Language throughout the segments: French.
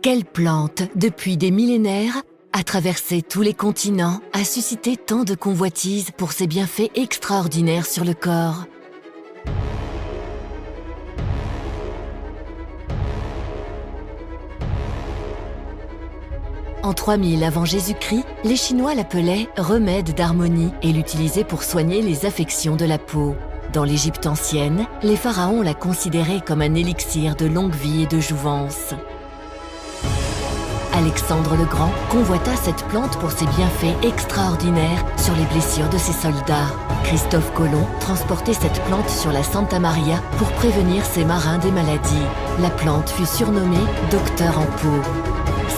Quelle plante, depuis des millénaires, a traversé tous les continents, a suscité tant de convoitises pour ses bienfaits extraordinaires sur le corps. En 3000 avant Jésus-Christ, les Chinois l'appelaient remède d'harmonie et l'utilisaient pour soigner les affections de la peau. Dans l'Égypte ancienne, les pharaons la considéraient comme un élixir de longue vie et de jouvence. Alexandre le Grand convoita cette plante pour ses bienfaits extraordinaires sur les blessures de ses soldats. Christophe Colomb transportait cette plante sur la Santa Maria pour prévenir ses marins des maladies. La plante fut surnommée « docteur en peau ».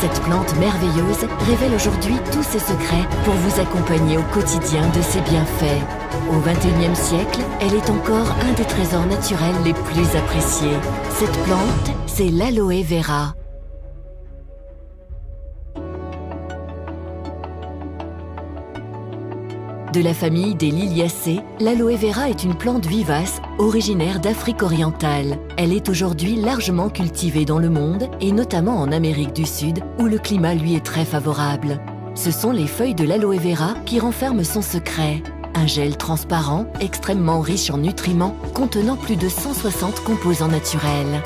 Cette plante merveilleuse révèle aujourd'hui tous ses secrets pour vous accompagner au quotidien de ses bienfaits. Au XXIe siècle, elle est encore un des trésors naturels les plus appréciés. Cette plante, c'est l'aloe vera. De la famille des Liliacées, l'aloe vera est une plante vivace originaire d'Afrique orientale. Elle est aujourd'hui largement cultivée dans le monde et notamment en Amérique du Sud où le climat lui est très favorable. Ce sont les feuilles de l'aloe vera qui renferment son secret. Un gel transparent, extrêmement riche en nutriments, contenant plus de 160 composants naturels.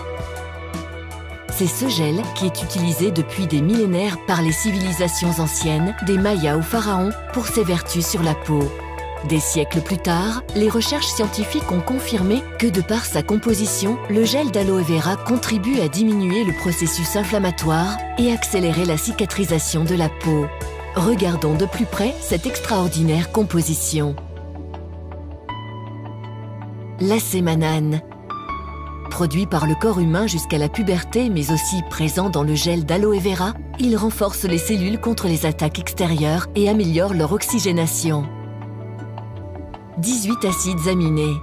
C'est ce gel qui est utilisé depuis des millénaires par les civilisations anciennes, des Mayas aux pharaons, pour ses vertus sur la peau. Des siècles plus tard, les recherches scientifiques ont confirmé que de par sa composition, le gel d'aloe vera contribue à diminuer le processus inflammatoire et accélérer la cicatrisation de la peau. Regardons de plus près cette extraordinaire composition. L'acémanane. Produit par le corps humain jusqu'à la puberté, mais aussi présent dans le gel d'aloe vera, il renforce les cellules contre les attaques extérieures et améliore leur oxygénation. 18 acides aminés.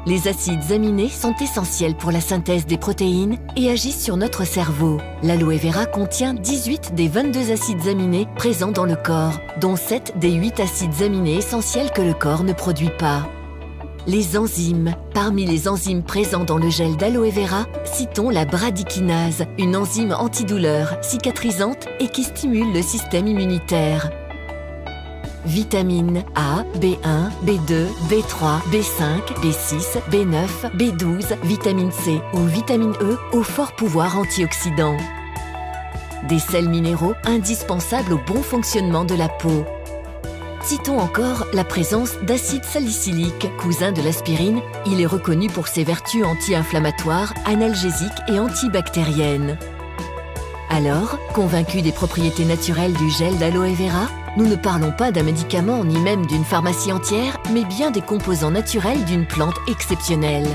Les acides aminés sont essentiels pour la synthèse des protéines et agissent sur notre cerveau. L'aloe vera contient 18 des 22 acides aminés présents dans le corps, dont 7 des 8 acides aminés essentiels que le corps ne produit pas. Les enzymes. Parmi les enzymes présents dans le gel d'aloe vera, citons la bradykinase, une enzyme antidouleur, cicatrisante et qui stimule le système immunitaire. Vitamines A, B1, B2, B3, B5, B6, B9, B12, vitamine C ou vitamine E au fort pouvoir antioxydant. Des sels minéraux indispensables au bon fonctionnement de la peau. Citons encore la présence d'acide salicylique, cousin de l'aspirine. Il est reconnu pour ses vertus anti-inflammatoires, analgésiques et antibactériennes. Alors, convaincus des propriétés naturelles du gel d'aloe vera, nous ne parlons pas d'un médicament ni même d'une pharmacie entière, mais bien des composants naturels d'une plante exceptionnelle.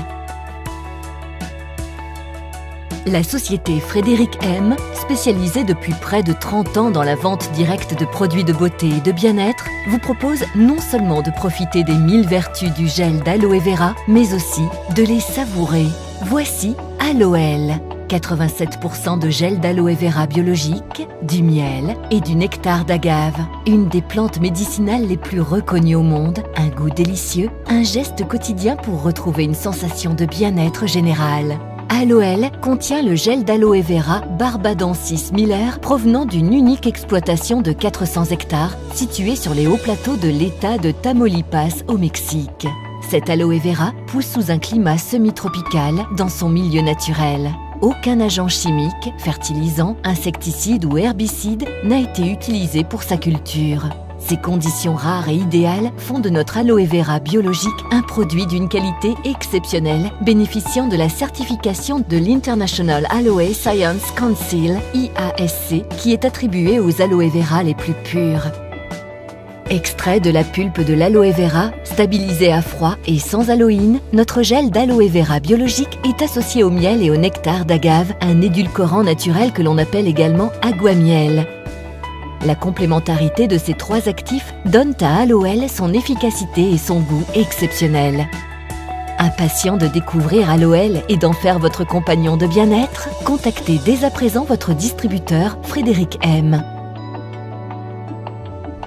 La société Frédéric M, spécialisée depuis près de 30 ans dans la vente directe de produits de beauté et de bien-être, vous propose non seulement de profiter des 1000 vertus du gel d'aloe vera, mais aussi de les savourer. Voici Aloël. 87% de gel d'aloe vera biologique, du miel et du nectar d'agave. Une des plantes médicinales les plus reconnues au monde, un goût délicieux, un geste quotidien pour retrouver une sensation de bien-être général. Aloël contient le gel d'aloe vera Barbadensis Miller provenant d'une unique exploitation de 400 hectares située sur les hauts plateaux de l'État de Tamaulipas au Mexique. Cet aloe vera pousse sous un climat semi-tropical dans son milieu naturel. Aucun agent chimique, fertilisant, insecticide ou herbicide n'a été utilisé pour sa culture. Ces conditions rares et idéales font de notre aloe vera biologique un produit d'une qualité exceptionnelle, bénéficiant de la certification de l'International Aloe Science Council, IASC, qui est attribuée aux aloe vera les plus purs. Extrait de la pulpe de l'aloe vera, stabilisé à froid et sans aloïne, notre gel d'aloe vera biologique est associé au miel et au nectar d'agave, un édulcorant naturel que l'on appelle également aguamiel. La complémentarité de ces trois actifs donne à Aloël son efficacité et son goût exceptionnels. Impatient de découvrir Aloël et d'en faire votre compagnon de bien-être, contactez dès à présent votre distributeur Frédéric M.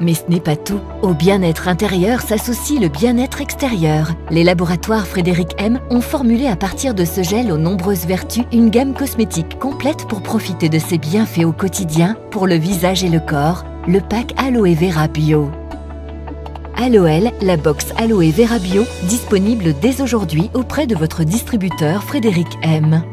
Mais ce n'est pas tout. Au bien-être intérieur s'associe le bien-être extérieur. Les laboratoires Frédéric M ont formulé à partir de ce gel aux nombreuses vertus une gamme cosmétique complète pour profiter de ses bienfaits au quotidien pour le visage et le corps, le pack Aloe Vera Bio. Aloel, la box Aloe Vera Bio, disponible dès aujourd'hui auprès de votre distributeur Frédéric M.